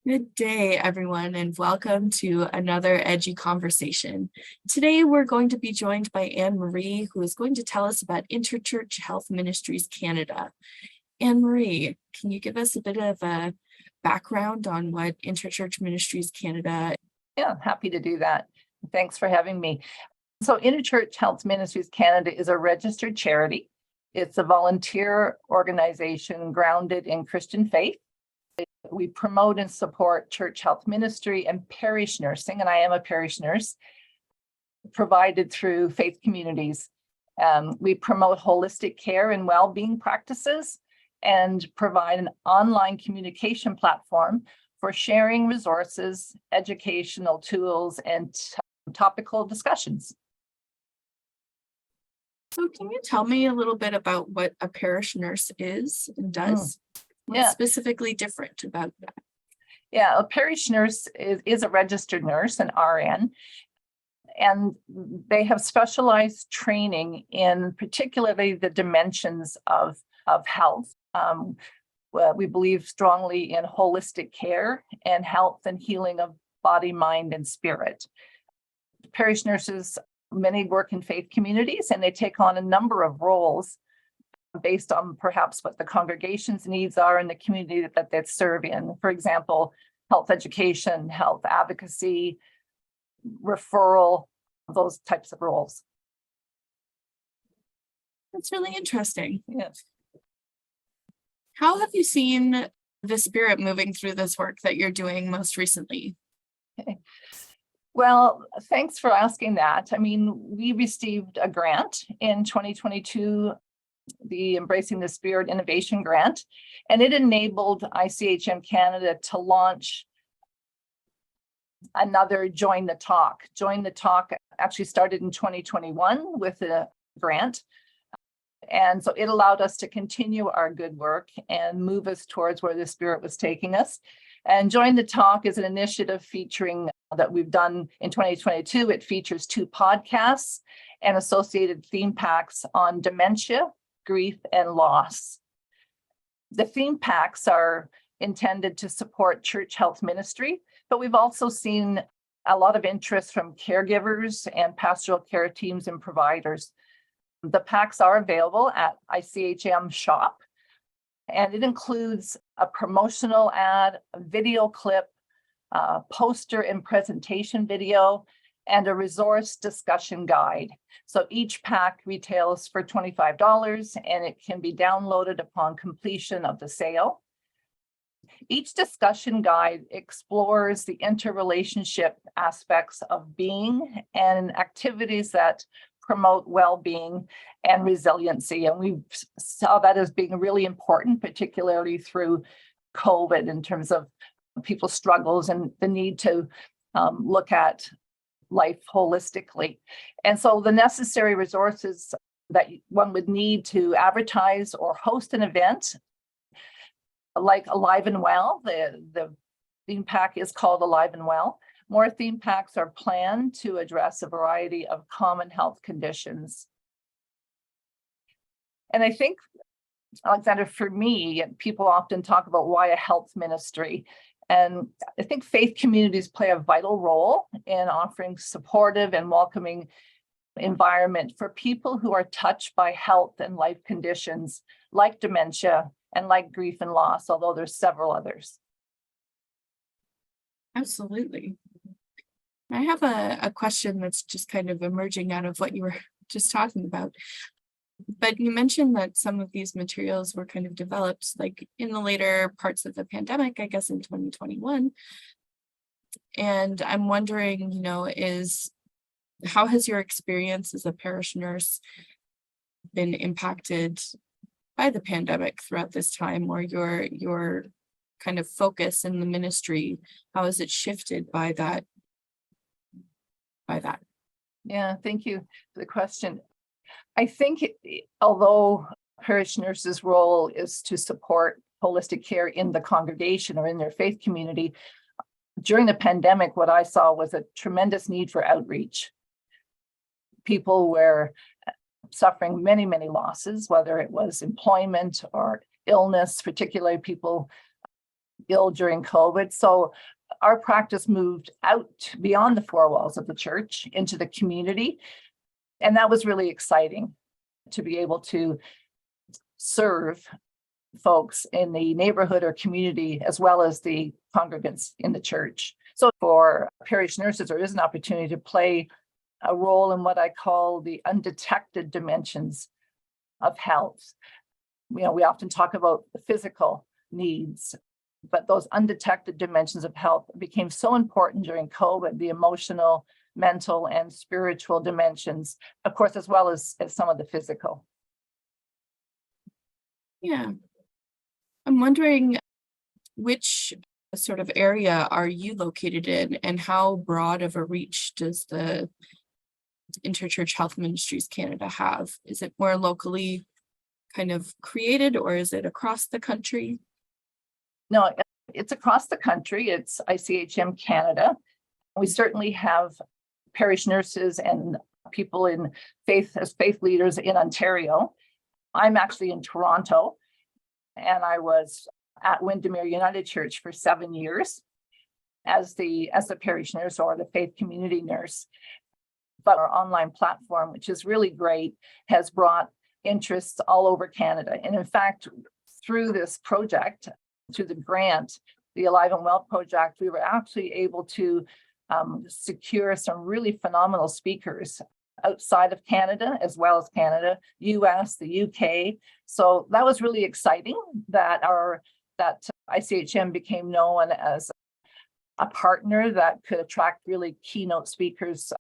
Good day, everyone, and welcome to another EDGEy conversation. Today, we're going to be joined by Anne-Marie, who is going to tell us about Interchurch Health Ministries Canada. Anne-Marie, can you give us a bit of a background on what Interchurch Ministries Canada? Yeah, happy to do that. Thanks for having me. So Interchurch Health Ministries Canada is a registered charity. It's a volunteer organization grounded in Christian faith. We promote and support church health ministry and parish nursing, and I am a parish nurse, provided through faith communities. We promote holistic care and well-being practices and provide an online communication platform for sharing resources, educational tools, and topical discussions. So can you tell me a little bit about what a parish nurse is and does? What's specifically different about that? Yeah, a parish nurse is a registered nurse, an RN, and they have specialized training in particularly the dimensions of health. We believe strongly in holistic care and health and healing of body, mind, and spirit. Parish nurses, many work in faith communities, and they take on a number of roles based on perhaps what the congregation's needs are in the community that they serve in. For example, health education, health advocacy, referral, those types of roles. That's really interesting. Yes. How have you seen the Spirit moving through this work that you're doing most recently? Okay. Well, thanks for asking that. I mean, we received a grant in 2022, the Embracing the Spirit Innovation Grant, and it enabled ICHM Canada to launch another Join the Talk. Join the Talk actually started in 2021 with a grant. And so it allowed us to continue our good work and move us towards where the Spirit was taking us. And Join the Talk is an initiative featuring that we've done in 2022. It features 2 podcasts and associated theme packs on dementia, grief, and loss. The theme packs are intended to support church health ministry, but we've also seen a lot of interest from caregivers and pastoral care teams and providers. The packs are available at ICHM Shop, and it includes a promotional ad, a video clip, a poster and presentation video, and a resource discussion guide. So each pack retails for $25 and it can be downloaded upon completion of the sale. Each discussion guide explores the interrelationship aspects of being and activities that promote well-being and resiliency. And we saw that as being really important, particularly through COVID, in terms of people's struggles and the need to look at life holistically. And so the necessary resources that one would need to advertise or host an event, like Alive and Well, the theme pack is called Alive and Well. More theme packs are planned to address a variety of common health conditions. And I think, Alexander, for me, people often talk about why a health ministry. And I think faith communities play a vital role in offering supportive and welcoming environment for people who are touched by health and life conditions like dementia and like grief and loss, although there's several others. Absolutely. I have a question that's just kind of emerging out of what you were just talking about. But you mentioned that some of these materials were kind of developed like in the later parts of the pandemic, I guess in 2021. And I'm wondering, how has your experience as a parish nurse been impacted by the pandemic throughout this time, or your kind of focus in the ministry? How has it shifted by that? Yeah, thank you for the question. I think although parish nurses' role is to support holistic care in the congregation or in their faith community, during the pandemic, what I saw was a tremendous need for outreach. People were suffering many, many losses, whether it was employment or illness, particularly people ill during COVID. So our practice moved out beyond the four walls of the church into the community. And that was really exciting to be able to serve folks in the neighborhood or community, as well as the congregants in the church. So for parish nurses, there is an opportunity to play a role in what I call the undetected dimensions of health. We often talk about the physical needs, but those undetected dimensions of health became so important during COVID, the emotional, mental, and spiritual dimensions, of course, as well as some of the physical. Yeah. I'm wondering which sort of area are you located in, and how broad of a reach does the Interchurch Health Ministries Canada have? Is it more locally kind of created, or is it across the country? No, it's across the country. It's ICHM Canada. We certainly have parish nurses and people in faith as faith leaders in Ontario. I'm actually in Toronto, and I was at Windermere United Church for 7 years as the parish nurse or the faith community nurse. But our online platform, which is really great, has brought interests all over Canada. And in fact, through this project, through the grant, the Alive and Well project, we were actually able to secure some really phenomenal speakers outside of Canada, as well as Canada, US, the UK. So that was really exciting that ICHM became known as a partner that could attract really keynote speakers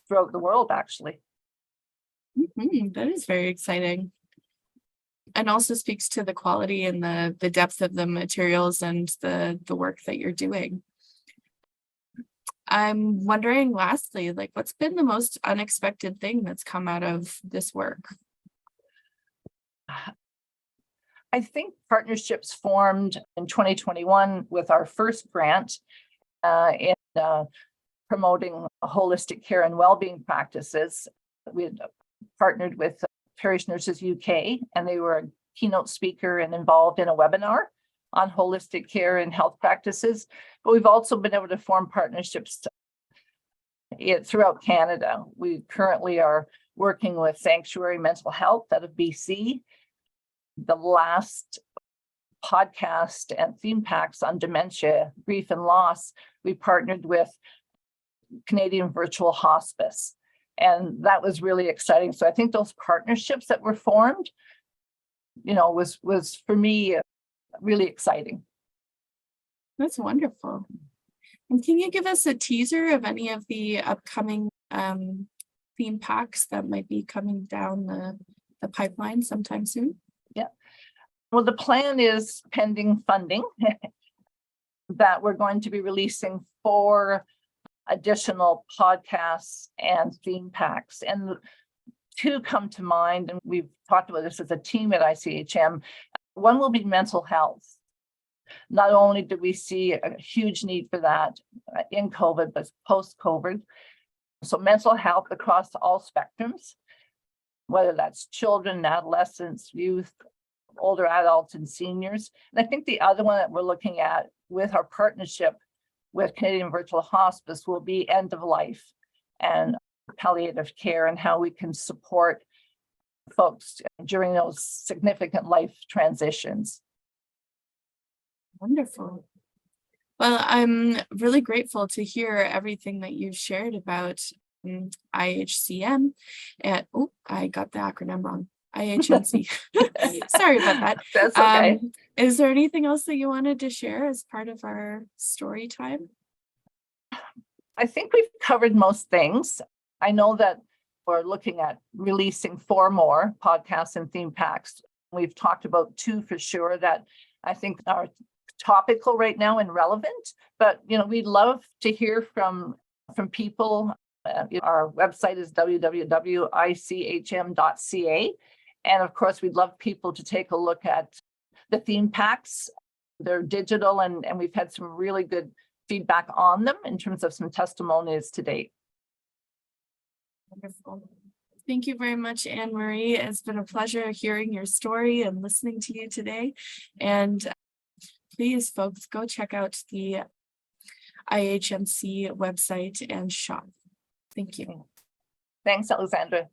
throughout the world, actually. That is very exciting. And also speaks to the quality and the depth of the materials and the work that you're doing. I'm wondering, lastly, what's been the most unexpected thing that's come out of this work? I think partnerships formed in 2021 with our first grant in promoting holistic care and well-being practices. We had partnered with Parish Nurses UK, and they were a keynote speaker and involved in a webinar on holistic care and health practices. But we've also been able to form partnerships throughout Canada. We currently are working with Sanctuary Mental Health out of BC. The last podcast and theme packs on dementia, grief, and loss, we partnered with Canadian Virtual Hospice. And that was really exciting. So I think those partnerships that were formed, was for me really exciting. That's wonderful. And can you give us a teaser of any of the upcoming theme packs that might be coming down the pipeline sometime soon? Yeah. Well, the plan is, pending funding, that we're going to be releasing 4 additional podcasts and theme packs. And 2 come to mind, and we've talked about this as a team at ICHM. One will be mental health. Not only do we see a huge need for that in COVID, but post-COVID. So mental health across all spectrums, whether that's children, adolescents, youth, older adults, and seniors. And I think the other one that we're looking at with our partnership with Canadian Virtual Hospice will be end of life and palliative care, and how we can support folks during those significant life transitions. Wonderful. Well, I'm really grateful to hear everything that you've shared about IHCM. And I got the acronym wrong. IHMC. Sorry about that. That's okay. Is there anything else that you wanted to share as part of our story time? I think we've covered most things. I know that we're looking at releasing 4 more podcasts and theme packs. We've talked about 2 for sure that I think are topical right now and relevant, but we'd love to hear from people. Our website is www.ichm.ca, and of course we'd love people to take a look at the theme packs. They're digital, and we've had some really good feedback on them in terms of some testimonies to date. Wonderful. Thank you very much, Anne Marie. It's been a pleasure hearing your story and listening to you today. And please, folks, go check out the IHMC website and shop. Thank you. Thanks, Alexandra.